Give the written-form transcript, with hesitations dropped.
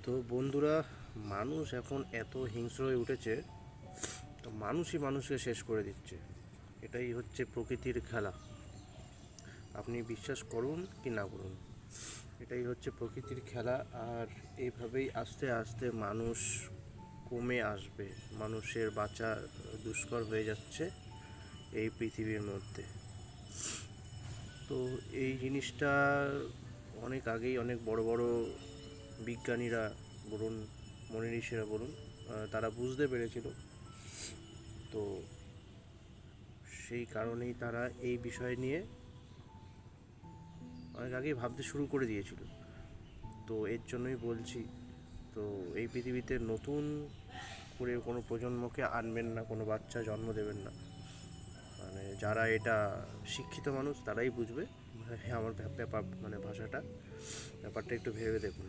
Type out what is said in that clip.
তো বন্ধুরা, মানুষ এখন এত হিংস্র হয়ে উঠেছে, তো মানুষই মানুষকে শেষ করে দিচ্ছে। এটাই হচ্ছে প্রকৃতির খেলা। আপনি বিশ্বাস করুন কি না করুন, এটাই হচ্ছে প্রকৃতির খেলা। আর এইভাবেই আস্তে আস্তে মানুষ কমে আসবে, মানুষের বাঁচা দুষ্কর হয়ে যাচ্ছে এই পৃথিবীর মধ্যে। তো এই জিনিসটা অনেক আগেই অনেক বড় বড় বিজ্ঞানীরা বলুন, মনি ঋষিরা বলুন, তারা বুঝতে পেরেছিল। তো সেই কারণেই তারা এই বিষয় নিয়ে অনেক আগেই ভাবতে শুরু করে দিয়েছিল। তো এর জন্যই বলছি, তো এই পৃথিবীতে নতুন করে কোনো প্রজন্মকে আনবেন না, কোনো বাচ্চা জন্ম দেবেন না। মানে যারা এটা শিক্ষিত মানুষ তারাই বুঝবে। হ্যাঁ, আমার ব্যাপার মানে ব্যাপারটা একটু ভেবে দেখুন।